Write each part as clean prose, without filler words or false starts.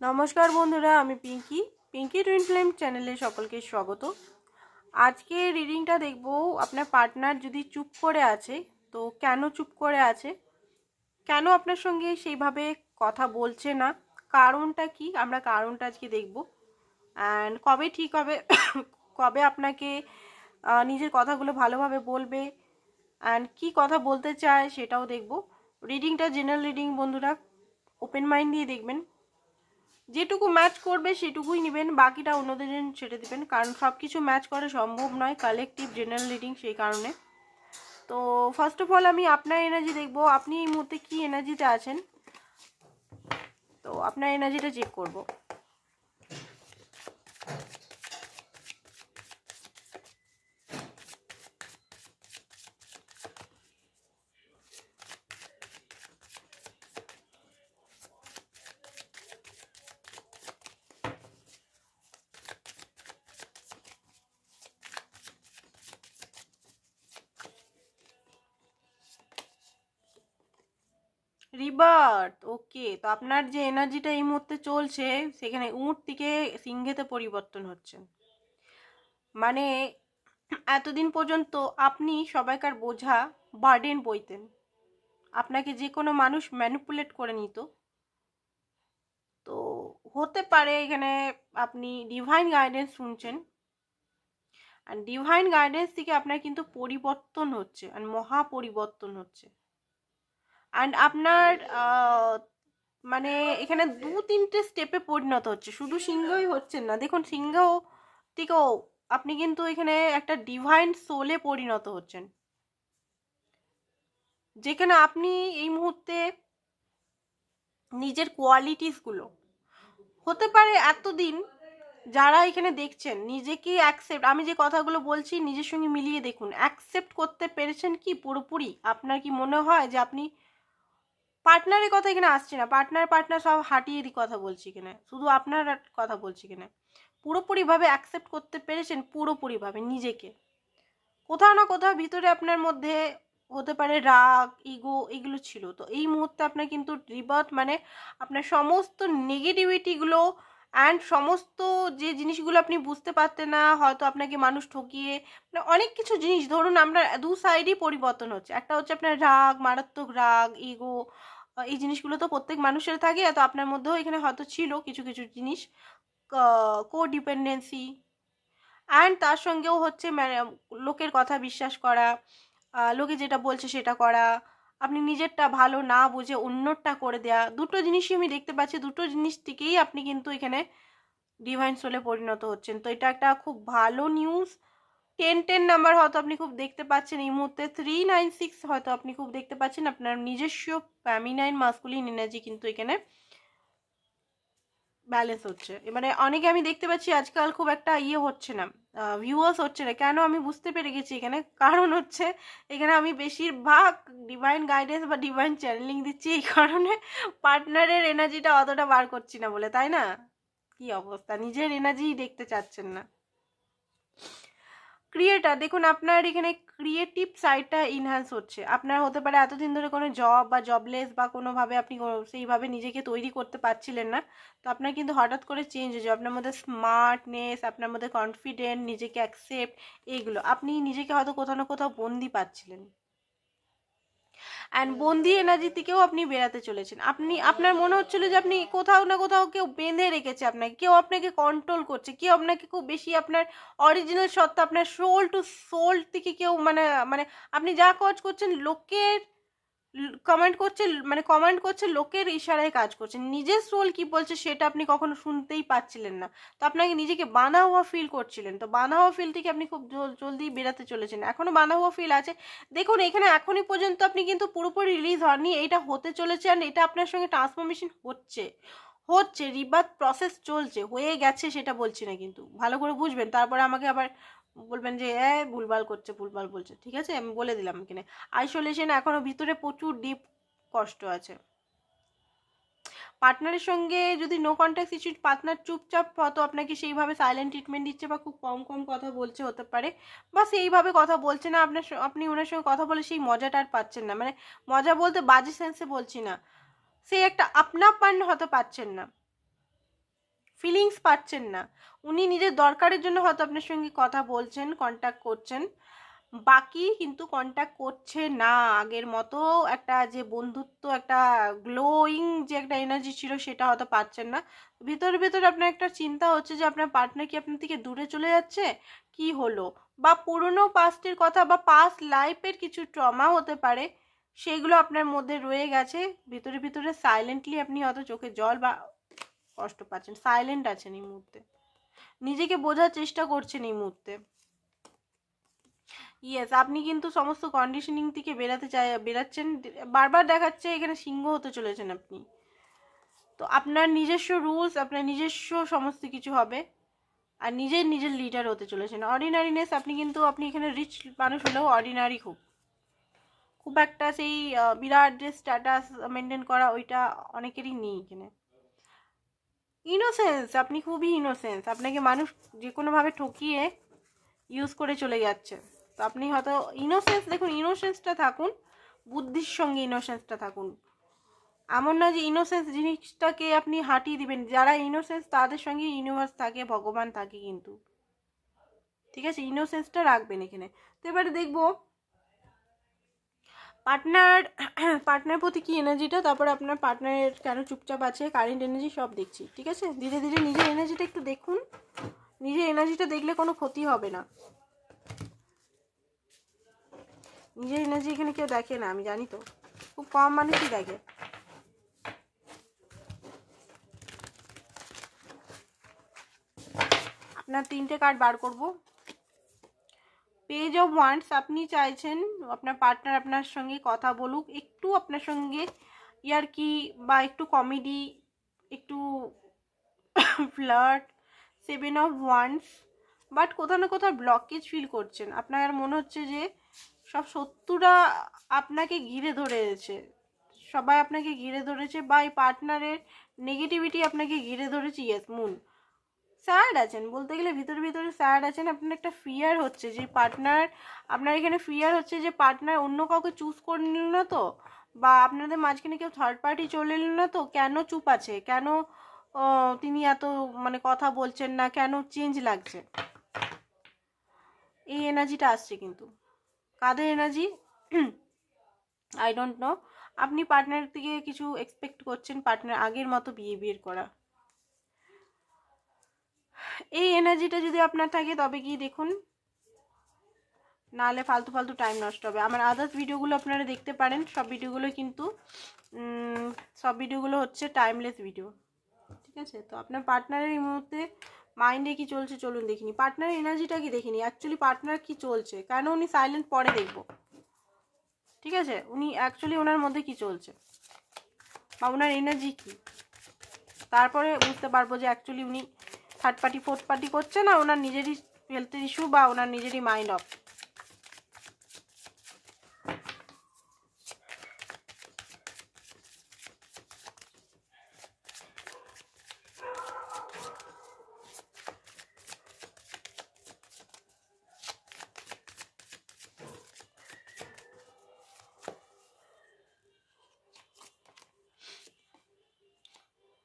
নমস্কার বন্ধুরা, আমি পিঙ্কি টুইন ফ্লেম চ্যানেলে সকলকে স্বাগত। আজকে রিডিংটা দেখব আপনার পার্টনার যদি চুপ করে আছে তো কেন চুপ করে আছে, কেন আপনার সঙ্গে সেইভাবে কথা বলছে না, কারণটা কি, আমরা কারণটা আজকে দেখব। অ্যান্ড কবে ঠিক হবে কবে আপনাকে নিজের কথাগুলো ভালোভাবে বলবে অ্যান্ড কি কথা বলতে চায় সেটাও দেখব। রিডিংটা জেনারেল রিডিং বন্ধুরা, ওপেন মাইন্ড দিয়ে দেখবেন। যেটুকু ম্যাচ করবে সেটুকুই নেবেন, বাকিটা অন্যদের জন্য ছেড়ে দেবেন, কারণ সব কিছু ম্যাচ করা সম্ভব নয় কালেকটিভ জেনারেল রিডিং, সেই কারণে। তো ফার্স্ট অফ অল আমি আপনার এনার্জি দেখব, আপনি এই মুহূর্তে কী এনার্জিতে আছেন, তো আপনার এনার্জিটা চেক করব। রিবার্থ, ওকে। তো আপনার যে এনার্জিটা এই মুহূর্তে চলছে সেখানে উট থেকে সিংহেতে পরিবর্তন হচ্ছে। মানে এতদিন পর্যন্ত আপনি সবাইকার বোঝা, বার্ডেন বইতেন, আপনাকে যে কোনো মানুষ ম্যানিপুলেট করে নিত। তো হতে পারে এখানে আপনি ডিভাইন গাইডেন্স শুনছেন, আর ডিভাইন গাইডেন্স থেকে আপনার কিন্তু পরিবর্তন হচ্ছে, আর মহা পরিবর্তন হচ্ছে। অ্যান্ড আপনার মানে এখানে 2-3টে স্টেপে পরিণত হচ্ছে, শুধু সিংহই হচ্ছেন না। দেখুন, সিংহ থেকেও আপনি কিন্তু এখানে একটা ডিভাইন সোলে পরিণত হচ্ছেন, যেখানে আপনি এই মুহূর্তে নিজের কোয়ালিটিসগুলো, হতে পারে এতদিন যারা এখানে দেখছেন নিজেকে অ্যাকসেপ্ট, আমি যে কথাগুলো বলছি নিজের সঙ্গে মিলিয়ে দেখুন, অ্যাকসেপ্ট করতে পেরেছেন কি পুরোপুরি? আপনার কি মনে হয় যে আপনি পার্টনারের কথা এখানে আসছে না, পার্টনার সব হাঁটিয়ে দি কথা বলছি এখানে, শুধু আপনার কথা বলছি এখানে, পুরোপুরিভাবে অ্যাকসেপ্ট করতে পেরেছেন পুরোপুরিভাবে নিজেকে? কোথাও না কোথাও ভিতরে আপনার মধ্যে হতে পারে রাগ, ইগো, এগুলো ছিল। তো এই মুহূর্তে আপনার কিন্তু রিবার্থ, মানে আপনার সমস্ত নেগেটিভিটিগুলো অ্যান্ড সমস্ত যে জিনিসগুলো আপনি বুঝতে পারতেন না, হয়তো আপনাকে মানুষ ঠকিয়ে, মানে অনেক কিছু জিনিস, ধরুন আমরা দু সাইডই পরিবর্তন হচ্ছে। একটা হচ্ছে আপনার রাগ, মারাত্মক রাগ, ইগো, এই জিনিসগুলো তো প্রত্যেক মানুষের থাকে, তো আপনার মধ্যেও এখানে হয়তো ছিল কিছু কিছু জিনিস, কো ডিপেন্ডেন্সি, অ্যান্ড তার সঙ্গেও হচ্ছে লোকের কথা বিশ্বাস করা, লোকে যেটা বলছে সেটা করা, আপনি নিজেরটা ভালো না বুঝে অন্যটা করে দেয়া, দুটো জিনিসই আমি দেখতে পাচ্ছি। দুটো জিনিস থেকেই আপনি কিন্তু এখানে ডিভাইন সোলে পরিণত হচ্ছেন। তো এটা একটা খুব ভালো নিউজ। 10-10 নাম্বার হয়তো আপনি খুব দেখতে পাচ্ছেন এই মুহূর্তে, 3-9-6 হয়তো আপনি খুব দেখতে পাচ্ছেন। আপনার নিজস্ব ফ্যামিনাইন মাস্কুলিন এনার্জি কিন্তু এখানে ব্যালেন্স হচ্ছে। এবারে অনেকে আমি দেখতে পাচ্ছি আজকাল খুব একটা হচ্ছে না, ভিউয়ার্স হচ্ছে না। কেন? আমি বুঝতে পেরে গেছি এখানে কারণ হচ্ছে, এখানে আমি বেশিরভাগ ডিভাইন গাইডেন্স বা ডিভাইন চ্যানেলিং দিচ্ছি, এই কারণে পার্টনারের এনার্জিটা অতটা বার করছি না বলে, তাই না? কি অবস্থা, নিজের এনার্জি দেখতে চাচ্ছেন না। ক্রিয়েটার, দেখুন আপনার এখানে ক্রিয়েটিভ সাইডটা ইনহ্যান্স হচ্ছে। আপনার হতে পারে এতদিন ধরে কোনো জব বা জবলেস বা কোনোভাবে আপনি সেইভাবে নিজেকে তৈরি করতে পারছিলেন না, তো আপনার কিন্তু হঠাৎ করে চেঞ্জ হয়ে যাবে। আপনার মধ্যে স্মার্টনেস, আপনার মধ্যে কনফিডেন্ট, নিজেকে অ্যাকসেপ্ট, এইগুলো আপনি নিজেকে হয়তো কোথাও না কোথাও বন্দি পাচ্ছিলেন, অ্যান্ড বন্দি এনার্জি থেকেও আপনি বেরাতে চলেছেন। আপনার মনে হচ্ছিল যে আপনি কোথাও না কোথাও কেউ বেঁধে রেখেছে আপনাকে, কেউ আপনাকে কন্ট্রোল করছে, কেউ আপনাকে খুব বেশি, আপনার অরিজিনাল সত্তা, আপনার সোল টু সোল থেকে কেউ, মানে মানে আপনি যা কাজ করছেন লোকের কমান্ড করছে, লোকের ইশারায় কাজ করছেন, নিজের সোল কি বলছে সেটা আপনি কখনো শুনতেই পাচ্ছিলেন না। তো আপনাকে নিজেকে বাঁধা হওয়া ফিল করছিলেন, তো বাঁধা হওয়া ফিল থেকে আপনি খুব জলদি বেরাতে চলেছেন। এখনো বাঁধা হওয়া ফিল আছে। দেখুন এখানে এখনই পর্যন্ত আপনি কিন্তু পুরোপুরি রিলিজ হননি, এটা হতে চলেছে, আর এটা আপনার সঙ্গে ট্রান্সফরমেশন হচ্ছে রিবার্থ প্রসেস চলছে, হয়ে গেছে সেটা বলছি না, কিন্তু ভালো করে বুঝবেন, তারপরে আমাকে আবার বলবেন যে ভুলভাল করছে, ভুলভাল বলছে। ঠিক আছে, আমি বলে দিলাম এখানে আইসোলেশন এখনো ভিতরে প্রচুর ডিপ কষ্ট আছে। পার্টনারের সঙ্গে যদি নো কন্ট্যাক্ট সিচুয়েশন, পার্টনার চুপচাপ হয়তো আপনাকে সেইভাবে সাইলেন্ট ট্রিটমেন্ট দিচ্ছে, বা খুব কম কম কথা বলছে হতে পারে, বা সেইভাবে কথা বলছে না আপনি ওনার সঙ্গে কথা বলে সেই মজাটা আর পাচ্ছেন না। মানে মজা বলতে বাজে সেন্সে বলছি না, সেই একটা আপনাপন হয়তো পাচ্ছেন না। ফিলিংস পাচ্ছেন না। উনি নিজের দরকারের জন্য হয়তো আপনার সঙ্গে কথা বলছেন, কন্ট্যাক্ট করছেন, বাকি কিন্তু কন্ট্যাক্ট করছে না। আগের মতো একটা যে বন্ধুত্ব, একটা গ্লোয়িং যে একটা এনার্জি ছিল সেটা হয়তো পাচ্ছেন না। ভিতরে ভিতরে আপনার একটা চিন্তা হচ্ছে যে আপনার পার্টনার কি আপনার থেকে দূরে চলে যাচ্ছে, কি হলো, বা পুরনো পাস্টের কথা বা পাস্ট লাইফের কিছু ট্রমা হতে পারে, সেগুলো আপনার মধ্যে রয়ে গেছে। ভিতরে ভিতরে সাইলেন্টলি আপনি হয়তো চোখে জল বা কষ্ট পাচ্ছেন, সাইলেন্ট আছেন এই মুহূর্তে, নিজেকে বোঝার চেষ্টা করছেন এই মুহূর্তে। ইয়েস, আপনি কিন্তু সমস্ত কন্ডিশনিং থেকে বেরাচ্ছেন। বারবার দেখাচ্ছে এখানে সিংহ হতে চলেছেন আপনি। তো আপনার নিজস্ব রুলস, আপনার নিজস্ব সমস্ত কিছু হবে, আর নিজের লিডার হতে চলেছেন। অর্ডিনারিনেস, আপনি এখানে রিচ মানুষ হলেও অর্ডিনারি খুব একটা সেই বিরাট যে স্ট্যাটাস মেনটেন করা ওইটা অনেকেরই নেই এখানে। ইনোসেন্স, আপনি খুবই ইনোসেন্স, আপনাকে মানুষ যে কোনোভাবে ঠকিয়ে ইউজ করে চলে যাচ্ছে। তো আপনি হয়তো ইনোসেন্স, দেখুন ইনোসেন্সটা থাকুন, বুদ্ধির সঙ্গে ইনোসেন্সটা থাকুন। এমন না যে ইনোসেন্স জিনিসটাকে আপনি হাঁটিয়ে দিবেন। যারা ইনোসেন্স তাদের সঙ্গে ইউনিভার্স থাকে, ভগবান থাকে কিন্তু, ঠিক আছে, ইনোসেন্সটা রাখবেন এখানে। তো এবারে দেখবো পার্টনার প্রতি কি এনার্জিটা, তারপরে আপনার পার্টনারের কেন চুপচাপ আছে, কারেন্ট এনার্জি সব দেখছি, ঠিক আছে। ধীরে ধীরে নিজের এনার্জিটা একটু দেখুন, নিজের এনার্জিটা দেখলে কোনো ক্ষতি হবে না। নিজের এনার্জি এখানে কেউ দেখে না, আমি জানি তো, খুব কম মানুষই দেখে। আপনার 3টে কার্ড বার করব। পেজ অফ ওয়ান্ডস, আপনি চাইছেন আপনার পার্টনার আপনার সঙ্গে কথা বলুক, একটু আপনার সঙ্গে ইয়ার্কি বা একটু কমেডি, একটু ফ্লার্ট। 7 অফ ওয়ান্ডস, বাট কোথাও না কোথাও ব্লকেজ ফিল করছেন। আপনার মনে হচ্ছে যে সব শত্রুরা আপনাকে ঘিরে ধরেছে, সবাই আপনাকে ঘিরে ধরেছে, বা এই পার্টনারের নেগেটিভিটি আপনাকে ঘিরে ধরেছে। ইয়েস, মুন স্যাড আছেন, বলতে গেলে ভিতরে ভিতরে স্যাড আছেন। আপনার একটা ফিয়ার হচ্ছে যে আপনার এখানে ফিয়ার হচ্ছে যে পার্টনার অন্য কাউকে চুজ করে নিল না তো, বা আপনাদের মাঝখানে কেউ থার্ড পার্টি চলে এলো না তো, কেন চুপ আছে, কেন তিনি এত মানে কথা বলছেন না, কেন চেঞ্জ লাগছে, এই এনার্জিটা আসছে। কিন্তু কাদের এনার্জি আই ডোন্ট নো। আপনি পার্টনার থেকে কিছু এক্সপেক্ট করছেন, পার্টনার আগের মতো বিহেভিয়ার করা, এই এনার্জিটা যদি আপনার থাকে তবে কি দেখুন, নাহলে ফালতু ফালতু টাইম নষ্ট হবে। আমার আদার্স ভিডিওগুলো আপনারা দেখতে পারেন, সব ভিডিওগুলো হচ্ছে টাইমলেস ভিডিও, ঠিক আছে। তো আপনার পার্টনারের এই মুহূর্তে মাইন্ডে কি চলছে চলুন দেখিনি, পার্টনারের এনার্জিটা কি দেখিনি, অ্যাকচুয়ালি পার্টনার কি চলছে, কেন উনি সাইলেন্ট, পরে দেখবো, ঠিক আছে। উনি অ্যাকচুয়ালি ওনার মধ্যে কি চলছে বা ওনার এনার্জি কি, তারপরে বুঝতে পারবো যে অ্যাকচুয়ালি উনি থার্ড পার্টি ফোর্থ পার্টি করছে না, ওনার নিজেরই হেলথের ইস্যু বা ওনার নিজেরই mind of.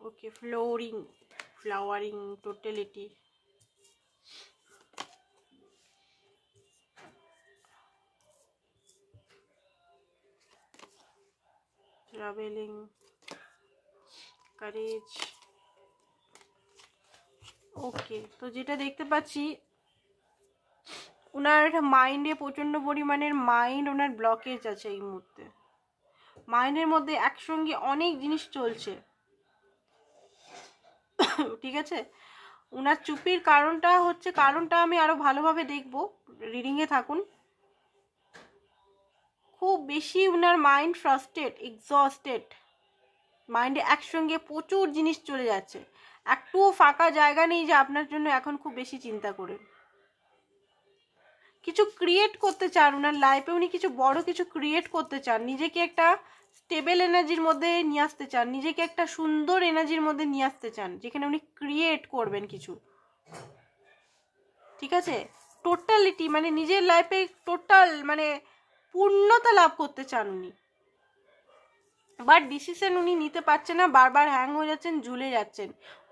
Okay, flowering totality, travelling, courage. Okay, তো যেটা দেখতে পাচ্ছি ওনার মাইন্ডে প্রচণ্ড পরিমাণের ওনার ব্লকেজ আছে এই মুহূর্তে। মাইন্ডের মধ্যে একসঙ্গে অনেক জিনিস চলছে, ঠিক আছে। ওনার চুপির কারণটা আমি আরো ভালোভাবে দেখব, রিডিংয়ে থাকুন। খুব বেশি ওনার মাইন্ড ফ্রাস্ট্রেট, এক্সস্টেড, মাইন্ডে একসঙ্গে প্রচুর জিনিস চলে যাচ্ছে, একটুও ফাঁকা জায়গা নেই যে আপনার জন্য এখন খুব বেশি চিন্তা করে কিছু ক্রিয়েট করতে চান ওনার লাইফে। উনি কিছু বড় কিছু ক্রিয়েট করতে চান, নিজেকে একটা স্টেবল এনার্জির মধ্যে নিয়ে আসতে চান, নিজেকে একটা সুন্দর এনার্জির মধ্যে নিয়ে আসতে চান, যেখানে উনি ক্রিয়েট করবেন কিছু, ঠিক আছে। টোটালিটি মানে নিজের লাইফে টোটাল মানে পূর্ণতা লাভ করতে চান উনি, বাট ডিসিশন উনি নিতে পারছেন না, বারবার হ্যাং হয়ে যাচ্ছেন, ঝুলে যাচ্ছেন।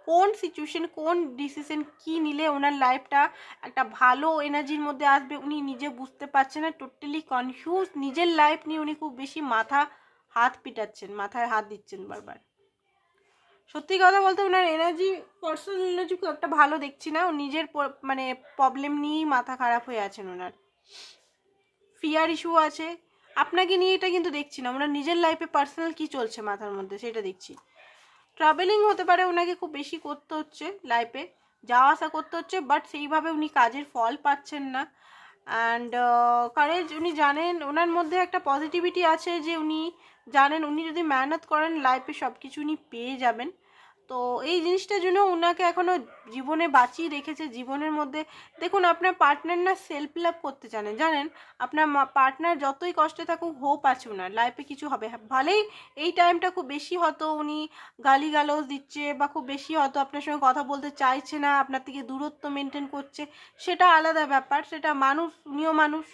কোন সিচুয়েশন, কোন ডিসিশন কি নিলে ওনার লাইফটা একটা ভালো এনার্জির মধ্যে আসবে উনি নিজে বুঝতে পারছেন না, টোটালি কনফিউজ। নিজের লাইফ নিয়ে উনি খুব বেশি হাত পিটাচ্ছেন, মাথায় হাত দিচ্ছেন বারবার। সত্যি কথা বলতে ওনার এনার্জি, পার্সোনাল এনার্জি খুব একটা ভালো দেখছি না। নিজের মানে প্রবলেম নিয়েই মাথা খারাপ হয়ে আছেন ওনার, ফিয়ার ইস্যু আছে। আপনাকে নিয়ে এটা কিন্তু দেখছি না, ওনার নিজের লাইফে পার্সোনাল কি চলছে মাথার মধ্যে সেটা দেখছি। ট্রাভেলিং হতে পারে ওনাকে খুব বেশি করতে হচ্ছে, লাইফে যাওয়া আসা করতে হচ্ছে, বাট সেইভাবে উনি কাজের ফল পাচ্ছেন না। অ্যান্ড কারেজ, উনি জানেন ওনার মধ্যে একটা পজিটিভিটি আছে যে উনি জানেন উনি যদি মেহনত করেন লাইফে সব কিছু উনি পেয়ে যাবেন। তো এই জিনিসটার জন্য ওনাকে এখনও জীবনে বাঁচিয়ে রেখেছে। জীবনের মধ্যে দেখুন, আপনার পার্টনার না সেলফ লাভ করতে জানেন। আপনার পার্টনার যতই কষ্টে থাকুক, হোপ আছে ওনার লাইফে কিছু হবে। ভালেই এই টাইমটা খুব বেশি হয়তো উনি গালিগালাজ দিচ্ছে বা খুব বেশি হয়তো আপনার সঙ্গে কথা বলতে চাইছে না, আপনার থেকে দূরত্ব মেনটেন করছে, সেটা আলাদা ব্যাপার। সেটা মানুষ, উনিও মানুষ,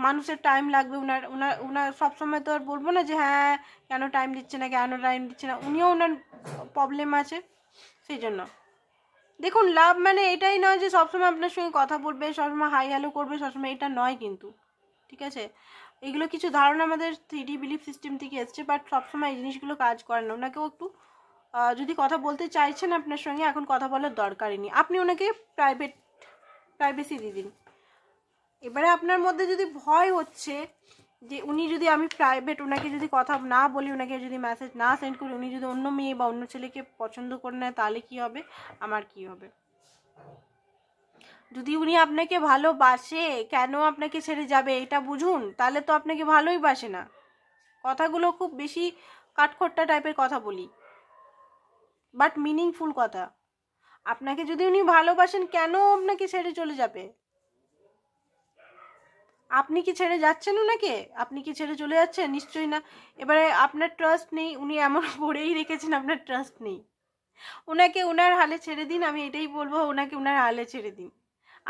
মানুষের টাইম লাগবে। ওনার ওনার ওনার সবসময় তো আর বলবো না যে হ্যাঁ কেন টাইম দিচ্ছে না, কেন টাইম দিচ্ছে না, উনিও ওনার প্রবলেম আছে। সেই জন্য দেখুন, লাভ মানে এটাই নয় যে সবসময় আপনার সঙ্গে কথা বলবে, সবসময় হাই হ্যালো করবে, সবসময় এটা নয় কিন্তু, ঠিক আছে? এগুলো কিছু ধারণা আমাদের 3D বিলিফ সিস্টেম থেকে এসছে, বাট সবসময় এই জিনিসগুলো কাজ করে না। ওনাকেও একটু যদি কথা বলতে চাইছেন আপনার সঙ্গে, এখন কথা বলার দরকারই নেই, আপনি ওনাকে প্রাইভেসি দিয়ে দিন। এবারে আপনার মধ্যে যদি ভয় হচ্ছে যে উনি যদি, আমি প্রাইভেট ওনাকে যদি কথা না বলি, ওনাকে যদি মেসেজ না সেন্ড করি, উনি যদি অন্য মেয়ে বা অন্য ছেলেকে পছন্দ করে নেয়, তাহলে কি হবে, আমার কি হবে? যদি উনি আপনাকে ভালোবাসে, কেন আপনাকে ছেড়ে যাবে এটা বুঝুন। তাহলে তো আপনাকে ভালোই বাসে না। কথাগুলো খুব বেশি কাঠখোট্টা টাইপের কথা বলি, বাট মিনিংফুল কথা। আপনাকে যদি উনি ভালোবাসেন, কেন আপনাকে ছেড়ে চলে যাবে? আপনি কি ছেড়ে যাচ্ছেন ওনাকে? আপনি কি ছেড়ে চলে যাচ্ছেন? নিশ্চয়ই না। এবারে আপনার ট্রাস্ট নেই, উনি এমন করেই রেখেছেন আপনার ট্রাস্ট নেই। ওনাকে ওনার হালে ছেড়ে দিন, আমি এটাই বলবো, ওনাকে ওনার হালে ছেড়ে দিন।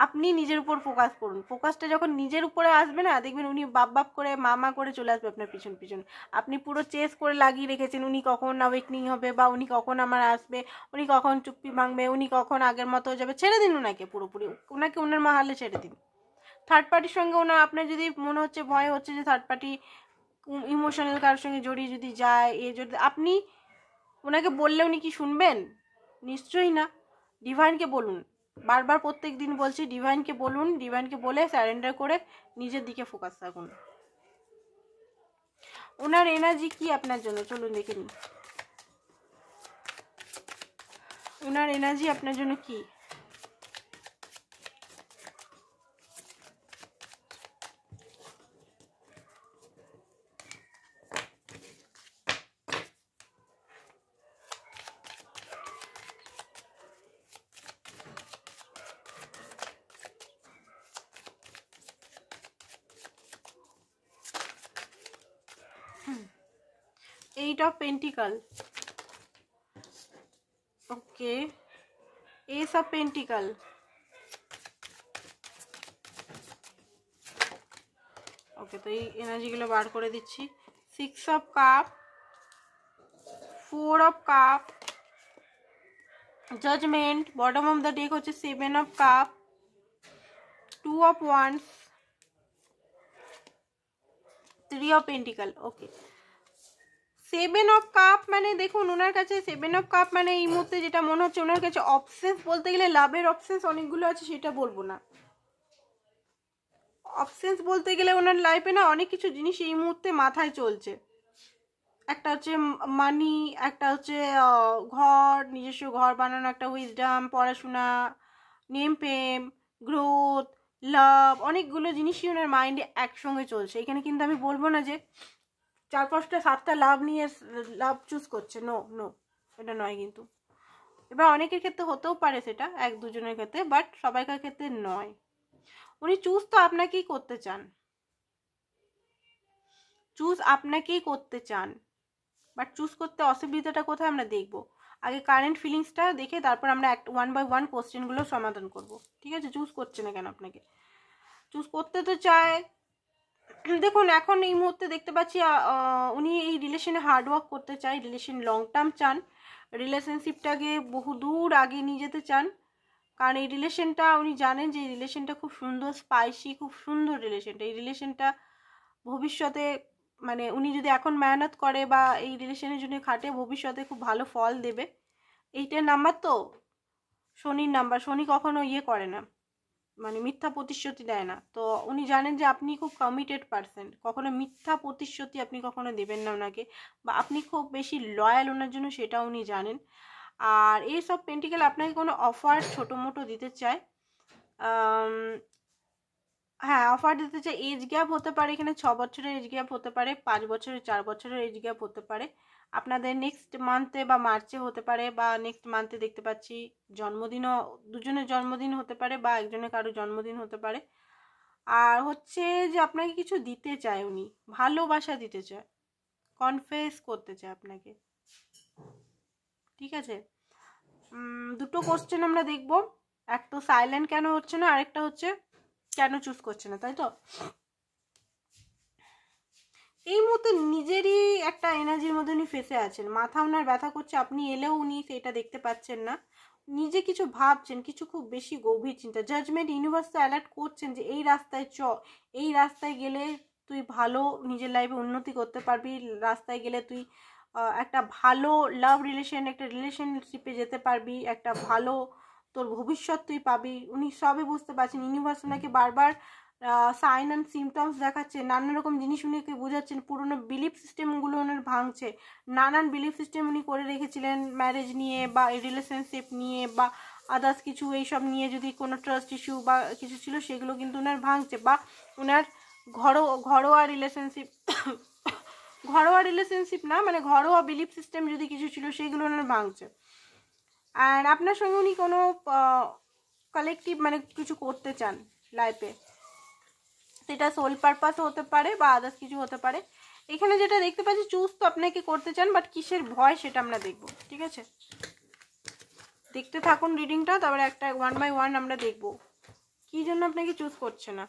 আপনি নিজের উপর ফোকাস করুন। ফোকাসটা যখন নিজের উপরে আসবে না, দেখবেন উনি বাপ করে মামা করে চলে আসবে আপনার পিছন পিছন। আপনি পুরো চেস করে লাগিয়ে রেখেছেন উনি কখন অ্যাওয়েকনিং হবে, বা উনি কখন আমার আসবে, উনি কখন চুপ্পি ভাঙবে, উনি কখন আগের মতো হয়ে যাবে। ছেড়ে দিন ওনাকে পুরোপুরি, ওনাকে ওনার হালে ছেড়ে দিন। থার্ড পার্টির সঙ্গে আপনার যদি মনে হচ্ছে, ভয় হচ্ছে যে থার্ড পার্টি ইমোশনাল কারোর সঙ্গে জড়িয়ে যদি যায়, যদি আপনি ওনাকে বললে উনি কি শুনবেন? নিশ্চয়ই না। ডিভাইনকে বলুন, বারবার প্রত্যেক দিন বলছি, ডিভাইনকে বলুন, ডিভাইনকে বলে স্যারেন্ডার করে নিজের দিকে ফোকাস রাখুন। ওনার এনার্জি কি আপনার জন্য, চলুন দেখে নিন ওনার এনার্জি আপনার জন্য কি। Eight of pentacle, okay, ace of pentacle, okay. তো এই এনার্জিগুলো বার করে দিচ্ছি। 6 of cup, 4 of cup, judgement, bottom of the deck হচ্ছে 7 of cup, 2 of wands, 3 of pentacle, okay. 7 of cup মানে দেখুন, ওনার কাছে 7 অফ কাপ মানে এই মুহূর্তে যেটা মনে হচ্ছে ওনার কাছে অবসেস, বলতে গেলে লাভের অবসেস অনেকগুলো আছে, সেটা বলবো না। অবসেস বলতে গেলে ওনার লাইফে না অনেক কিছু জিনিস এই মুহূর্তে মাথায় চলছে। একটা হচ্ছে মানি, একটা হচ্ছে ঘর, নিজস্ব ঘর বানানো, একটা উইজডম, পড়াশোনা, নেম ফেম, গ্রোথ, লাভ, অনেকগুলো জিনিসই ওনার মাইন্ডে একসঙ্গে চলছে। এখানে কিন্তু আমি বলবো না যে 4-5টা 7টা লাভ নিয়ে লাভ চুজ করছে, নো নো, এটা নয় কিন্তু। এবার অনেকের ক্ষেত্রে হতেও পারে সেটা, 1-2 জনের ক্ষেত্রে, বাট সবাইকার ক্ষেত্রে নয়। উনি চুজ তো আপনাকেই করতে চান, চুজ আপনাকেই করতে চান, বাট চুজ করতে অসুবিধাটা কোথায় আমরা দেখব। আগে কারেন্ট ফিলিংসটা দেখে তারপর আমরা 1 বাই 1 কোশ্চেনগুলো সমাধান করব, ঠিক আছে? চুজ করছে না কেন আপনাকে? চুজ করতে তো চায়। দেখুন, এখন এই মুহূর্তে দেখতে পাচ্ছি উনি এই রিলেশনে হার্ডওয়ার্ক করতে চায়, রিলেশন লং টার্ম চান, রিলেশনশিপটাকে বহু দূর আগে নিয়ে যেতে চান, কারণ এই রিলেশনটা উনি জানেন যে এই রিলেশনটা খুব সুন্দর, স্পাইসি, খুব সুন্দর রিলেশনটা। এই রিলেশনটা ভবিষ্যতে মানে উনি যদি এখন মেহনত করে বা এই রিলেশনের জন্য খাটে, ভবিষ্যতে খুব ভালো ফল দেবে। এইটার নাম্বার তো শনির নাম্বার, শনি কখনো করে না, মানে মিথ্যা প্রতিশ্রুতি দেয় না। তো উনি জানেন যে আপনি খুব কমিটেড পারসন, কখনো মিথ্যা প্রতিশ্রুতি আপনি কখনো দেবেন না ওনাকে, বা আপনি খুব বেশি লয়াল ওনার জন্য, সেটা উনি জানেন। আর এইসব পেন্টিকেল আপনাকে কোনো অফার ছোটো মোটো দিতে চায়, হ্যাঁ অফার দিতে চাই। এজ গ্যাপ হতে পারে এখানে, 6 বছরের এজ গ্যাপ হতে পারে, 5 বছরের 4 বছরের এজ গ্যাপ হতে পারে। আপনাদের নেক্সট মান্থে বা মার্চে হতে পারে, বা নেক্সট মান্থে দেখতে পাচ্ছি জন্মদিনও, দুজনের জন্মদিন হতে পারে, বা একজনের কারো জন্মদিন হতে পারে। আর হচ্ছে যে আপনাকে কিছু দিতে চায় উনি, ভালোবাসা দিতে চায়, কনফেস করতে চায় আপনাকে, ঠিক আছে। দুটো কোশ্চেন আমরা দেখব, এক তো সাইলেন্ট কেন হচ্ছে না, আরেকটা হচ্ছে কেন চুজ করছে না, তাই তো। এই মুহূর্তে নিজেরই একটা এনার্জির মধ্যে উনি ফেসে আছেন, মাথা ওনার ব্যথা করছে, আপনি এলেও উনি সেটা দেখতে পাচ্ছেন না। নিজে কিছু ভাবছেন, কিছু খুব বেশি গভীর চিন্তা, জাজমেন্ট ইউনিভার্সে অ্যালার্ট করছেন যে এই রাস্তায় এই রাস্তায় গেলে তুই ভালো নিজের লাইফে উন্নতি করতে পারবি, রাস্তায় গেলে তুই একটা ভালো লাভ রিলেশন, একটা রিলেশনশিপে যেতে পারবি, একটা ভালো তোর ভবিষ্যৎ তুই পাবি। উনি সবই বুঝতে পারছেন, ইউনিভার্স ওনাকে বারবার সাইন অ্যান্ড সিমটমস দেখাচ্ছে, নানান রকম জিনিস উনিকে বোঝাচ্ছেন, পুরোনো বিলিফ সিস্টেমগুলো ওনার ভাঙছে। নানান বিলিফ সিস্টেম উনি করে রেখেছিলেন ম্যারেজ নিয়ে বা রিলেশনশিপ নিয়ে বা আদার্স কিছু এইসব নিয়ে, যদি কোনো ট্রাস্ট ইস্যু বা কিছু ছিল সেগুলো কিন্তু ওনার ভাঙছে, বা ওনার ঘরোয়া রিলেশনশিপ ঘরোয়া রিলেশনশিপ না, মানে ঘরোয়া বিলিফ সিস্টেম যদি কিছু ছিল সেগুলো ওনার ভাঙছে। আর আপনার সঙ্গে উনি কোনো কালেকটিভ মানে কিছু করতে চান লাইফে, সেটা সোল পারপাস হতে পারে বা আদার্স কিছু হতে পারে। এখানে যেটা দেখতে পাচ্ছি চুজ তো আপনাকে করতে চান, বাট কিসের ভয় সেটা আমরা দেখব, ঠিক আছে। দেখতে থাকুন রিডিংটা, তারপরে একটা 1 বাই 1 আমরা দেখব কি জন্য আপনাকে চুজ করছে না।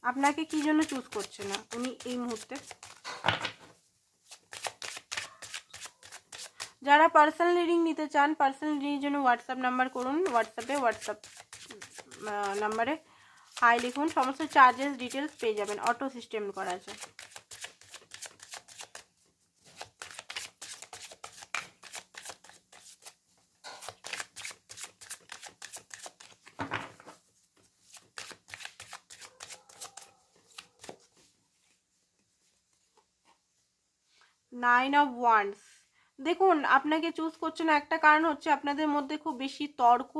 আপনাকে কি জন্য চুজ করছে না উনি এই মুহূর্তে। যারা পার্সোনাল রিডিং নিতে চান, পার্সোনাল রিডিংয়ের জন্য হোয়াটসঅ্যাপ নাম্বার করুন, হোয়াটসঅ্যাপ নাম্বারে হাই লিখুন, সমস্ত চার্জেস ডিটেলস পেয়ে যাবেন, অটো সিস্টেম করা আছে। নাইন অফ ওয়ান্ডস, দেখুন আপনাকে চুজ করছে না, একটা কারণ হচ্ছে আপনাদের মধ্যে খুব বেশি তর্ক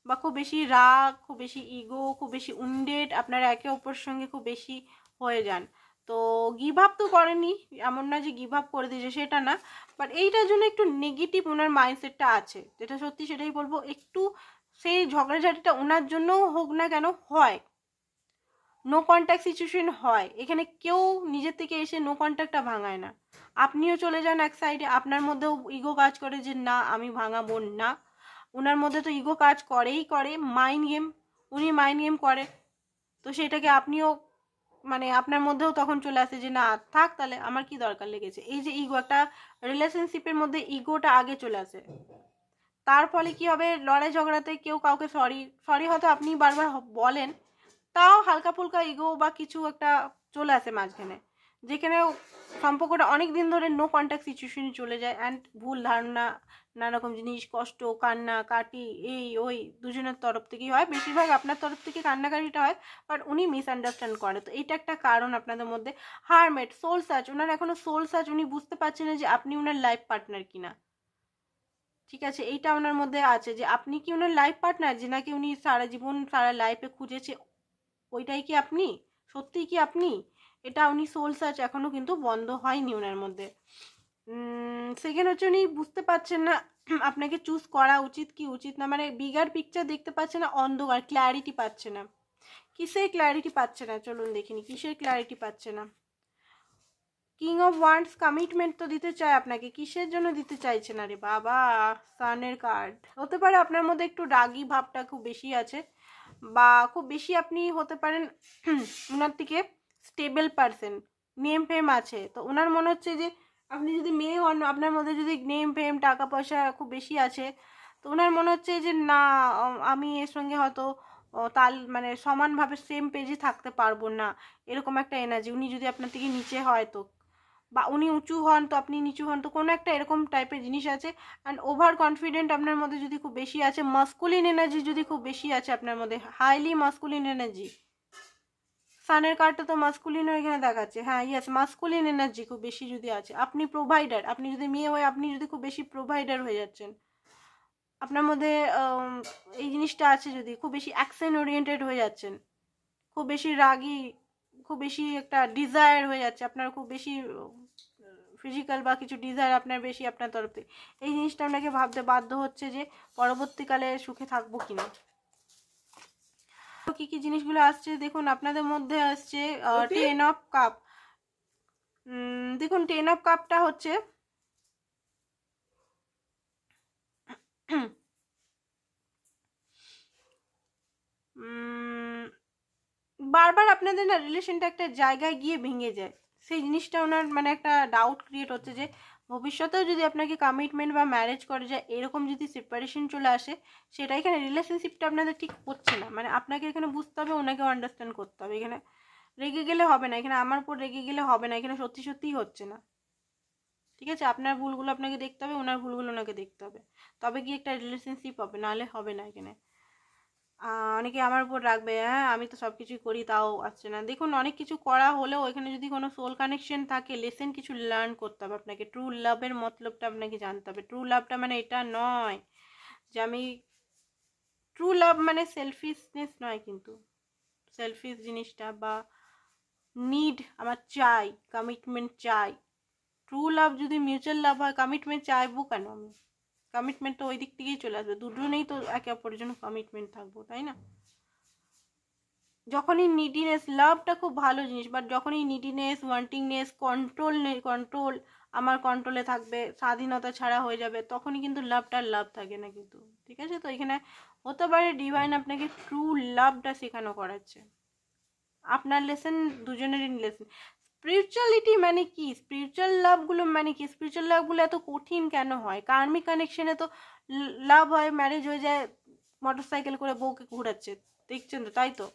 বা খুব বেশি রাগ, খুব বেশি ইগো, খুব বেশি উন্ডেড, আপনারা একে অপরের সঙ্গে খুব বেশি হয়ে যান। তো গিভ আপ তো করেনি, এমন না যে গিভ আপ করে দিয়েছে, সেটা না, বাট এইটার জন্য একটু নেগেটিভ ওনার মাইন্ডসেটটা আছে, যেটা সত্যি সেটাই বলবো। একটু সেই ঝগড়াঝাটিটা ওনার জন্যও হোক না কেন হয়, নো কন্ট্যাক্ট সিচুয়েশন হয়, এখানে কেউ নিজের থেকে এসে নো কন্ট্যাক্টটা ভাঙায় না। আপনিও চলে যান এক সাইডে, আপনার মধ্যেও ইগো কাজ করে যে না আমি ভাঙাবো না, ওনার মধ্যে তো ইগো কাজ করেই করে, মাইন্ড গেম, উনি মাইন্ড গেম করে, তো সেটাকে আপনিও মানে আপনার মধ্যেও তখন চলে আসে যে না থাক তাহলে আমার কি দরকার লেগেছে। এই যে ইগো, একটা রিলেশনশিপের মধ্যে ইগোটা আগে চলে আসে, তার ফলে কি হবে, লড়াই ঝগড়াতে কেউ কাউকে সরি হয়তো আপনি বারবার বলেন, তাও হালকা ফুলকা ইগো বা কিছু একটা চলে আসে মাঝখানে, যেখানে সম্পর্কটা অনেক দিন ধরে নো কন্ট্যাক্ট সিচুয়েশনে চলে যায়, অ্যান্ড ভুল ধারণা, নানা রকম জিনিস, কষ্ট, কান্না কাটি, এই ওই দুজনের তরফ থেকেই হয়, বেশিরভাগ আপনার তরফ থেকে কান্নাকাটিটা হয়, বাট উনি মিসআন্ডারস্ট্যান্ড করে। তো এটা একটা কারণ আপনাদের মধ্যে। হারমেট, সোল সার্চ, ওনার এখনো সোল সার্চ, উনি বুঝতে পারছেন না যে আপনি ওনার লাইফ পার্টনার কিনা, ঠিক আছে, এইটা ওনার মধ্যে আছে যে আপনি কি ওনার লাইফ পার্টনার, যে নাকি উনি সারা জীবন সারা লাইফে খুঁজেছে ওইটাই কি আপনি, সত্যিই কি আপনি, এটা উনি সোল সার্চ এখনো কিন্তু বন্ধ হয়নি ওনার মধ্যে। সেকেন্ড হচ্ছে উনি বুঝতে পারছেন না আপনাকে চুজ করা উচিত কি উচিত না, মানে বিগার পিকচার দেখতে পাচ্ছে না, অন্ধকার, ক্ল্যারিটি পাচ্ছে না। কিসের ক্ল্যারিটি পাচ্ছে না চলুন দেখিনি, কিসের ক্ল্যারিটি পাচ্ছে না। কিং অফ ওয়ান্ডস, কমিটমেন্ট তো দিতে চায় আপনাকে, কিসের জন্য দিতে চাইছে না রে বাবা, সানের কার্ড। হতে পারে আপনার মধ্যে একটু রাগী ভাবটা খুব বেশি আছে, বা খুব বেশি আপনি হতে পারেন ওনার থেকে স্টেবল পারসন, নেম ফেম আছে, তো ওনার মনে হচ্ছে যে আপনি যদি মেয়ে হন, আপনার মধ্যে যদি নেম ফেম টাকা পয়সা খুব বেশি আছে, তো ওনার মনে হচ্ছে যে না আমি এর সঙ্গে হয়তো তাল মানে সমানভাবে সেম পেজে থাকতে পারবো না, এরকম একটা এনার্জি। উনি যদি আপনার থেকে নিচে হয় তো, বা উনি উঁচু হন তো আপনি নিচু হন, তো কোনো একটা এরকম টাইপের জিনিস আছে। অ্যান্ড ওভার কনফিডেন্ট আপনার মধ্যে যদি খুব বেশি আছে, মাস্কুলিন এনার্জি যদি খুব বেশি আছে আপনার মধ্যে, হাইলি মাস্কুলিন এনার্জি, সানের কার্ডটা তো মাস্কুলিন এখানে দেখাচ্ছে, হ্যাঁ ইয়েস মাস্কুলিন এনার্জি খুব বেশি যদি আছে, আপনি প্রোভাইডার, আপনি যদি মেয়ে হয়ে আপনি যদি খুব বেশি প্রোভাইডার হয়ে যাচ্ছেন, আপনার মধ্যে এই জিনিসটা আছে, যদি খুব বেশি অ্যাকশন ওরিয়েন্টেড হয়ে যাচ্ছেন, খুব বেশি রাগী, খুব বেশি একটা ডিজায়ার হয়ে যাচ্ছে আপনার, খুব বেশি ফিজিক্যাল বা কিছু ডিজায়ার আপনার বেশি আপনার তরফ থেকে, এই জিনিসটা আপনাকে ভাবতে বাধ্য হচ্ছে যে পরবর্তীকালে সুখে থাকবো কিনা। কি কি জিনিসগুলো আসছে দেখুন, আপনাদের মধ্যে আসছে 10 অফ কাপ। দেখুন 10 অফ কাপটা হচ্ছে বারবার আপনাদের না রিলেশনটা একটা জায়গায় গিয়ে ভেঙে যায়, সেই জিনিসটা ওনার মানে একটা ডাউট ক্রিয়েট হচ্ছে যে ভবিষ্যতেও যদি আপনাকে কমিটমেন্ট বা ম্যারেজ করে যায়, এরকম যদি সেপারেশন চলে আসে, সেটা এখানে রিলেশনশিপটা আপনাদের ঠিক হচ্ছে না, মানে আপনাকে এখানে বুঝতে হবে, ওনাকেও আন্ডারস্ট্যান্ড করতে হবে। এখানে রেগে গেলে হবে না, এখানে আমার উপর রেগে গেলে হবে না, এখানে সত্যি সত্যিই হচ্ছে না, ঠিক আছে? আপনার ভুলগুলো আপনাকে দেখতে হবে, ওনার ভুলগুলো ওনাকে দেখতে হবে, তবে কি একটা রিলেশনশিপ হবে, নাহলে হবে না। এখানে অনেকে আমার উপর রাখবে, হ্যাঁ আমি তো সব কিছুই করি তাও আসছে না। দেখুন অনেক কিছু করা হলেও এখানে যদি কোনো সোল কানেকশন থাকে, লেসেন কিছু লার্ন করতে হবে আপনাকে, ট্রু লাভের মতলবটা আপনাকে জানতে হবে। ট্রু লাভটা মানে এটা নয় যে আমি, ট্রু লাভ মানে সেলফিশনেস নয়, কিন্তু সেলফিশ জিনিসটা বা নিড আমার চাই, কমিটমেন্ট চাই। ট্রু লাভ যদি মিউচুয়াল লাভ হয়, কমিটমেন্ট চাইবো কেন আমি? কমিটমেন্ট তো ওই দিক থেকেই চলে আসবে, দুজনেই তো একে অপরের জন্য কমিটমেন্ট থাকবো, তাই না? যখনই নিডিনেস, লাভটা খুব ভালো জিনিস, বাট যখনই নিডিনেস, ওয়ান্টিংনেস, কন্ট্রোল আমার কন্ট্রোলে থাকবে, স্বাধীনতা ছাড়া হয়ে যাবে, তখনই কিন্তু লাভটার লাভ থাকে না কিন্তু, ঠিক আছে? তো এখানে হতে পারে ডিভাইন আপনাকে ট্রু লাভটা শেখানো করাচ্ছে, আপনার লেসেন দুজনেরই লেসেন। স্পিরিচুয়ালিটি মানে কি, স্পিরিচুয়াল লাভগুলো মানে কি, স্পিরিচুয়াল লাভগুলো এত কঠিন কেন হয়? কার্মিক কানেকশনে তো লাভ হয়, ম্যারেজ হয়ে যায়, মোটরসাইকেল করে বউকে ঘুরাচ্ছে, দেখছেন তো, তাই তো?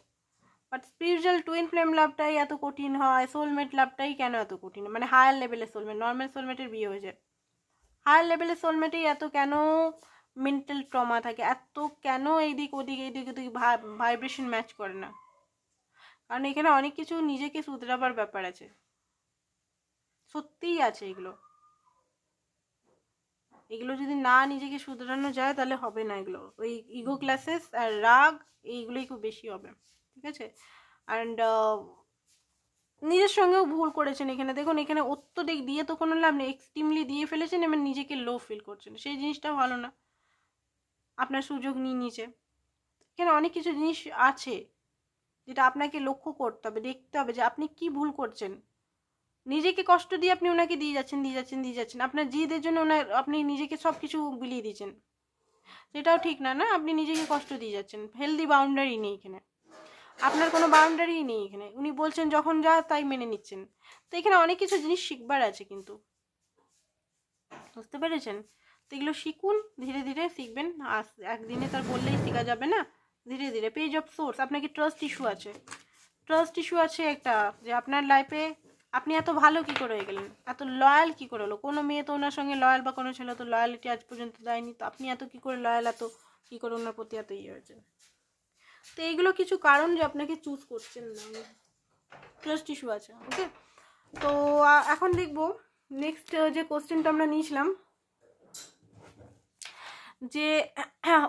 বাট স্পিরিচুয়াল টুইন ফ্লেম লাভটাই এত কঠিন হয়, সোলমেট লাভটাই কেন এত কঠিন? মানে হায়ার লেভেলের সোলমেট, নর্মাল সোলমেটের বিয়ে হয়ে যায়, হায়ার লেভেলের সোলমেটেই এত কেন মেন্টাল ট্রমা থাকে, এত কেন এইদিক ওদিক এইদিক ওদিক ভাইব্রেশন ম্যাচ করে না? কারণ এখানে অনেক কিছু নিজেকে শুধরাবার ব্যাপার আছে, সত্যিই আছে এগুলো। এগুলো যদি না নিজেকে শুধরানো যায় তাহলে হবে না, এগুলো ওই ইগো ক্লাসেস আর রাগ এইগুলোই খুব বেশি হবে, ঠিক আছে? অ্যান্ড নিজের সঙ্গেও ভুল করেছেন এখানে, দেখুন এখানে অত্যধিক দিয়ে তো কোনো লাভ নেই, এক্সট্রিমলি দিয়ে ফেলেছেন এবং নিজেকে লো ফিল করছেন, সেই জিনিসটা ভালো না, আপনার সুযোগ নিয়ে নিচে। এখানে অনেক কিছু জিনিস আছে যেটা আপনাকে লক্ষ্য করতে হবে, দেখতে হবে যে আপনি কি ভুল করছেন। নিজেকে কষ্ট দিয়ে আপনি ওনাকে দিয়ে যাচ্ছেন, আপনার জিদের জন্য ওনার আপনি নিজেকে সব কিছু বিলিয়ে দিয়েছেন, সেটাও ঠিক না, না আপনি নিজেকে কষ্ট দিয়ে যাচ্ছেন। হেলদি বাউন্ডারি নেই এখানে, আপনার কোনো বাউন্ডারি নেই এখানে, উনি বলছেন যখন যা তাই মেনে নিচ্ছেন। তো এখানে অনেক কিছু জিনিস শিখবার আছে কিন্তু, বুঝতে পেরেছেন? তো এগুলো শিখুন, ধীরে ধীরে শিখবেন, একদিনে তার বললেই শেখা যাবে না, ধীরে ধীরে। পেজ অফ সোর্স, আপনাকে ট্রাস্ট ইস্যু আছে, ট্রাস্ট ইস্যু আছে একটা, যে আপনার লাইফে আপনি এত ভালো কি করে হয়ে গেলেন, এত লয়াল কি করে হলো? কোনো মেয়ে তো ওনার সঙ্গে লয়াল বা কোনো ছেলে তো লয়ালিটি আজ পর্যন্ত দেয়নি, তো আপনি এত কি করে লয়াল, এত কি করে ওনার প্রতি এত ইয়ে হয়েছে? তো এইগুলো কিছু কারণ যে আপনাকে চুজ করছেন না, ট্রাস্ট ইস্যু আছে, ওকে? তো এখন দেখবো নেক্সট যে কোশ্চেনটা আমরা নিয়েছিলাম, যে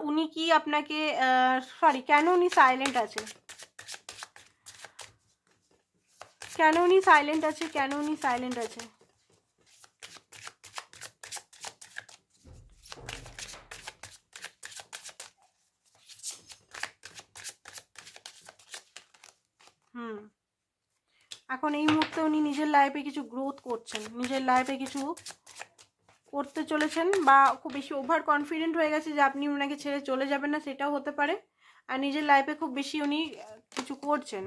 উনি কি আপনাকে সরি কেন উনি সাইলেন্ট আছে, কেন উনি সাইলেন্ট আছে, কেন উনি সাইলেন্ট আছে? এখন এই মুহূর্তে উনি নিজের লাইফে কিছু গ্রোথ করছেন, নিজের লাইফে কিছু করতে চলেছেন, বা খুব বেশি ওভার কনফিডেন্ট হয়ে গেছে যে আপনি ওনাকে ছেড়ে চলে যাবেন না, সেটাও হতে পারে। আর নিজের লাইফে খুব বেশি উনি কিছু করছেন,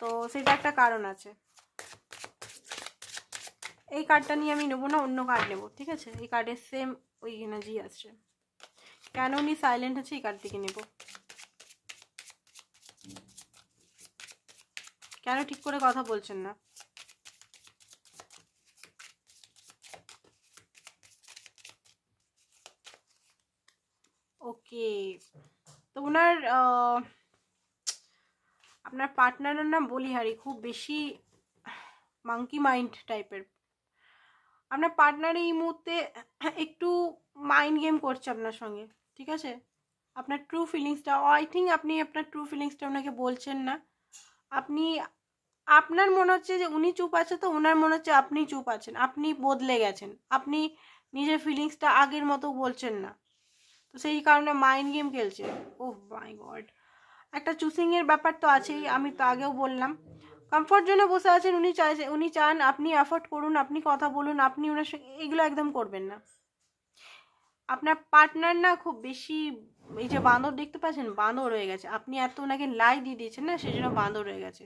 তো সেটা একটা কারণ আছে। এই কার্ডটা নিয়ে আমি নেবো না, অন্য কার্ড নেবো, ঠিক আছে? এই কার্ডের সেম ওই এনার্জি আসছে। কেন উনি সাইলেন্ট আছে এই কার্ড থেকে নেব। কেন ঠিক করে কথা বলছেন না? ওকে, তো ওনার আপনার পার্টনারের নাম বলিহারি, খুব বেশি মাঙ্কি মাইন্ড টাইপের। আপনার পার্টনার এই মুহূর্তে একটু মাইন্ড গেম করছে আপনার সঙ্গে, ঠিক আছে? আপনার ট্রু ফিলিংসটা, আই থিঙ্ক আপনি আপনার ট্রু ফিলিংসটা ওনাকে বলছেন না। আপনি, আপনার মনে হচ্ছে যে উনি চুপ আছে, তো ওনার মনে হচ্ছে আপনি চুপ আছেন, আপনি বদলে গেছেন, আপনি নিজের ফিলিংসটা আগের মতো বলছেন না, তো সেই কারণে মাইন্ড গেম খেলছে। ওহ মাই গড, একটা চুজিংয়ের ব্যাপার তো আছেই, আমি তো আগেও বললাম। কমফর্ট জোনে বসে আছেন, উনি চান আপনি এফোর্ট করুন, আপনি কথা বলুন, আপনি ওনার সঙ্গে, এগুলো একদম করবেন না। আপনার পার্টনার না খুব বেশি, এই যে বাঁদর দেখতে পাচ্ছেন, বাঁদর হয়ে গেছে। আপনি এত ওনাকে লাই দিয়ে দিয়েছেন না, সেই জন্য বাঁদর হয়ে গেছে।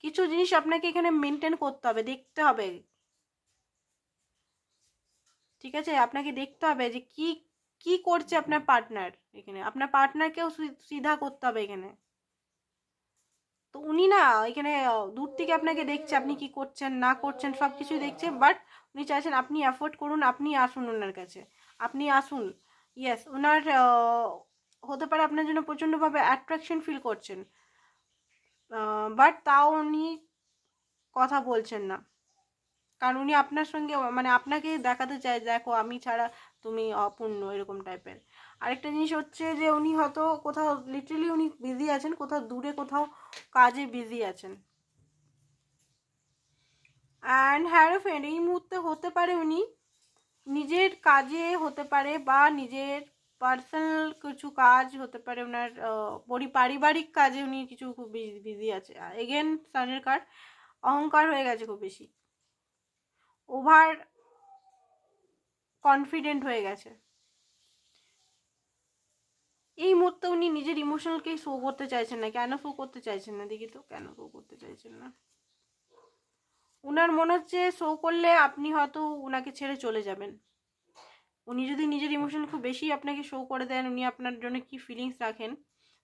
কিছু জিনিস আপনাকে এখানে মেনটেন করতে হবে, দেখতে হবে, ঠিক আছে? আপনাকে দেখতে হবে যে কি কি করছে আপনার পার্টনার এখানে, আপনার পার্টনারকেও সিধা করতে হবে এখানে। তো উনি না এখানে দূর থেকে আপনাকে দেখছে, আপনি কি করছেন না করছেন সব কিছুই দেখছে, বাট উনি চাইছেন আপনি অ্যাফোর্ড করুন, আপনি আসুন ওনার কাছে, আপনি আসুন। ইয়েস, ওনার হতে পারে আপনার জন্য প্রচণ্ডভাবে অ্যাট্রাকশন ফিল করছেন, বাট তাও উনি কথা বলছেন না, কারণ উনি আপনার সঙ্গে মানে আপনাকে দেখাতে চায়, দেখো আমি ছাড়া তুমি অপূর্ণ, এরকম টাইপের। আরেকটা জিনিস হচ্ছে যে উনি হয়তো কোথাও লিটারালি উনি বিজি আছেন, কোথাও দূরে কোথাও কাজে বিজি আছেন। অ্যান্ড হ্যারোফেন্ট এই মুহূর্তে হতে পারে উনি নিজের কাজে, হতে পারে বা নিজের পার্সোনাল কিছু কাজ হতে পারে, ওনার পারিবারিক কাজে উনি কিছু খুব বিজি আছে। এগেন সানের কার্ড, অহংকার হয়ে গেছে খুব বেশি, ওভার কনফিডেন্ট হয়ে গেছে। এই মুহূর্তে উনি নিজের ইমোশনালকে শো করতে চাইছেন না। কেন শো করতে চাইছেন না দেখি তো, কেন শো করতে চাইছেন না? উনার মনে হচ্ছে শো করলে আপনি হয়তো উনাকে ছেড়ে চলে যাবেন। উনি যদি নিজের ইমোশন খুব বেশি আপনাকে শো করে দেন, উনি আপনার জন্য কি ফিলিংস রাখেন,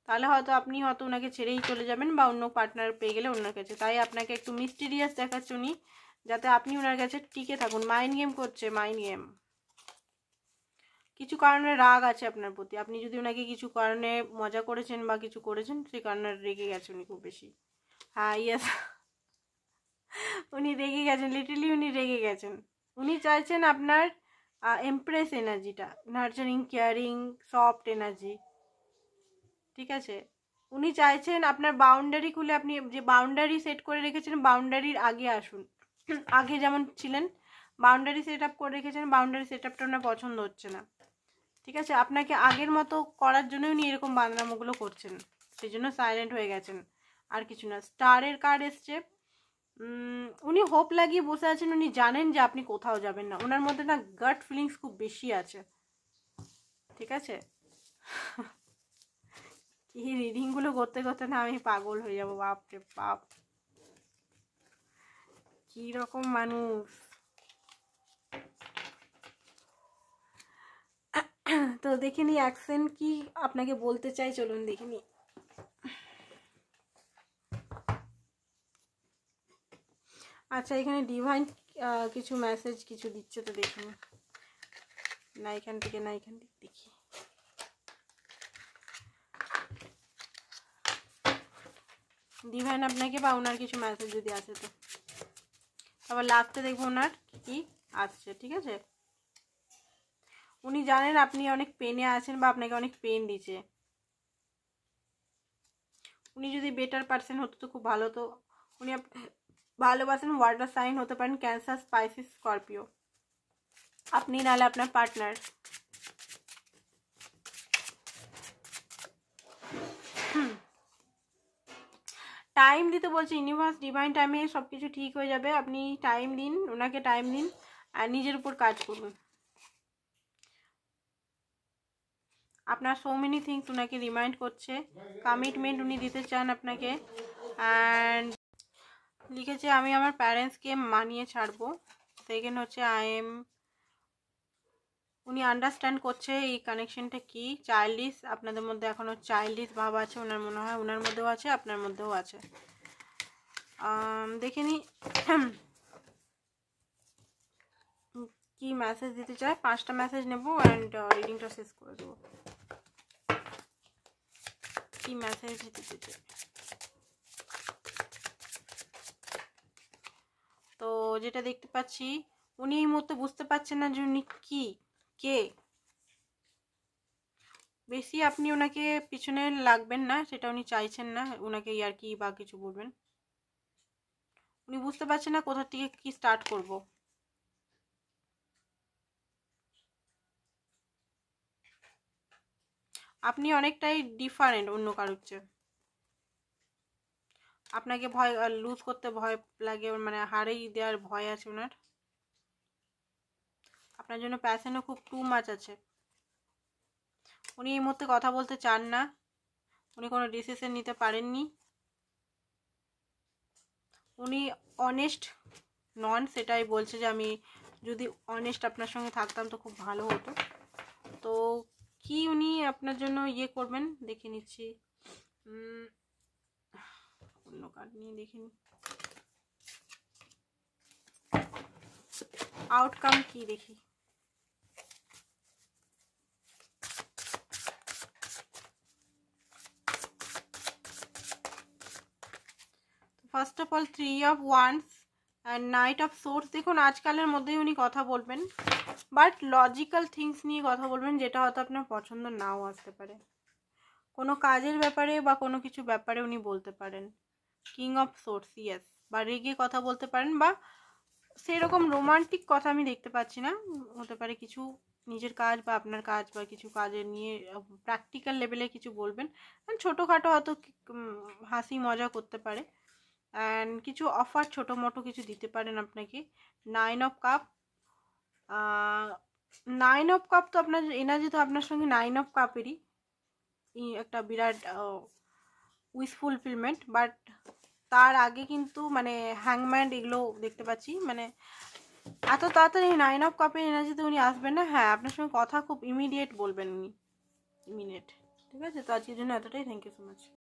তাহলে হয়তো আপনি হয়তো ওনাকে ছেড়েই চলে যাবেন বা অন্য পার্টনার পেয়ে গেলে ওনার কাছে। তাই আপনাকে একটু মিস্টিরিয়াস দেখাচ্ছে উনি, যাতে আপনি ওনার কাছে টিকে থাকুন। মাইন্ড গেম করছে, মাইন্ড গেম। কিছু কারণে রাগ আছে আপনার প্রতি, আপনি যদি ওনাকে কিছু কারণে মজা করেছেন বা কিছু করেছেন, সেই কারণে রেগে গেছে উনি খুব বেশি। হ্যাঁ ইয়েস, উনি রেগে গেছেন, লিটারলি উনি রেগে গেছেন। উনি চাইছেন আপনার এমপ্রেস এনার্জিটা, নার্চারিং, কেয়ারিং, সফট এনার্জি, ঠিক আছে? উনি চাইছেন আপনার বাউন্ডারি খুলে, আপনি যে বাউন্ডারি সেট করে রেখেছেন বাউন্ডারির আগে আসুন। আগে যেমন ছিলেন, বাউন্ডারি সেট আপ করে রেখেছেন, বাউন্ডারি সেট আপটা ওনার পছন্দ হচ্ছে না, ঠিক আছে? আপনাকে আগের মতো করার জন্য উনি এরকম বান্দরামোগুলো করছেন, সেই জন্য সাইলেন্ট হয়ে গেছেন, আর কিছু না। স্টারের কার্ড এসছে, উনি হোপ লাগিয়ে বসে আছেন, উনি জানেন যে আপনি কোথাও যাবেন না, ওনার মধ্যে না গাট ফিলিংস খুব বেশি আছে, ঠিক আছে? কি রিডিংগুলো করতে করতে না আমি পাগল হয়ে যাবো, বাপরে বাপ, কি রকম মানুষ। তো দেখে নি অ্যাকসেন্ট কি আপনাকে বলতে চাই, চলুন দেখে নি। আচ্ছা, এখানে ডিভাইন কিছু মেসেজ কিছু দিচ্ছে, তো দেখুন না এখান থেকে, না এখান থেকে দেখি। ডিভাইন আপনাকে বা ওনার কিছু মেসেজ যদি আসে, তো আবার লাস্টে দেখবো ওনার কি আসছে, ঠিক আছে? উনি জানেন আপনি অনেক পেনে আছেন বা আপনাকে অনেক পেন দিচ্ছে। উনি যদি বেটার পার্সন হতো তো খুব ভালো, তো উনি ভালোবাসেন, ওয়াটার সাইন হতে পারেন, ক্যান্সার, স্পাইসিস, স্করপিও, আপনি নাহলে আপনার পার্টনার। টাইম দিতে বলছে ইউনিভার্স, ডিভাইন টাইমে সব কিছু ঠিক হয়ে যাবে, আপনি টাইম দিন, ওনাকে টাইম দিন আর নিজের উপর কাজ করুন। আপনার সো মেনি থিংস ওনাকে রিমাইন্ড করছে, কমিটমেন্ট উনি দিতে চান আপনাকে। অ্যান্ড লিখেছে আমি আমার প্যারেন্টসকে মানিয়ে ছাড়বো। সেকেন্ড হচ্ছে উনি আন্ডারস্ট্যান্ড করছে এই কানেকশনটা কি। চাইল্ডিশ, আপনাদের মধ্যে এখনো চাইল্ডিশ ভাব আছে, ওনার মনে হয় ওনার মধ্যেও আছে, আপনার মধ্যেও আছে। দেখে নি কি মেসেজ দিতে চায়। 5টা মেসেজ নেব অ্যান্ড রিডিংটা শেষ করে দেবো। কি মেসেজ দিতে চায়। তো যেটা দেখতে পাচ্ছি, উনি এই মুহূর্তে বুঝতে পারছেন না যে উনি কি কে। বেশি আপনি ওনাকে পিছনে লাগবেন না, সেটা উনি চাইছেন না। ওনাকে ইয়ার্কি বা কিছু বলবেন, উনি বুঝতে পারছেন না কোথা থেকে কি স্টার্ট করব। আপনি অনেকটাই ডিফারেন্ট অন্য কারোর চেয়ে। আপনাকে ভয় লুজ করতে ভয় লাগে, মানে হারেই দেওয়ার ভয় আছে ওনার। আপনার জন্য প্যাশনও খুব টু মাচ আছে। উনি এই মুহূর্তে কথা বলতে চান না, উনি কোনো ডিসিশন নিতে পারেননি। উনি অনেস্ট নন, সেটাই বলছে যে আমি যদি অনেস্ট আপনার সঙ্গে থাকতাম তো খুব ভালো হতো। তো কি উনি আপনার জন্য ইয়ে করবেন দেখে নিচ্ছি। অন্য কার্ড নিয়ে দেখে নি আউটকাম কি দেখি। First of all 3 of wands and night of swords. দেখুন আজকালের মধ্যেই উনি কথা বলবেন, বাট লজিক্যাল থিংস নিয়ে কথা বলবেন, যেটা হয়তো আপনার পছন্দ নাও আসতে পারে। কোনো কাজের ব্যাপারে বা কোনো কিছু ব্যাপারে উনি বলতে পারেন। King of swords, yes. বা রেগে কথা বলতে পারেন, বা সেরকম রোমান্টিক কথা আমি দেখতে পাচ্ছি না। হতে পারে কিছু নিজের কাজ বা আপনার কাজ বা কিছু কাজের নিয়ে প্র্যাকটিক্যাল লেভেলে কিছু বলবেন। ছোটোখাটো হয়তো হাসি মজা করতে পারে, অ্যান্ড কিছু অফার ছোটো মোটো কিছু দিতে পারেন আপনাকে। 9 অফ কাপ। 9 অফ কাপ তো আপনার এনার্জি তো আপনার সঙ্গে 9 অফ কাপেরই একটা বিরাট উইশ ফুলফিলমেন্ট। বাট তার আগে কিন্তু মানে হ্যাংম্যান এগুলো দেখতে পাচ্ছি, মানে এত তাড়াতাড়ি 9 অফ কাপের এনার্জিতে উনি আসবেন না। হ্যাঁ, আপনার সঙ্গে কথা খুব ইমিডিয়েট বলবেন উনি, ইমিডিয়েট। ঠিক আছে, তো আজকের জন্য এতটাই। Thank you so much.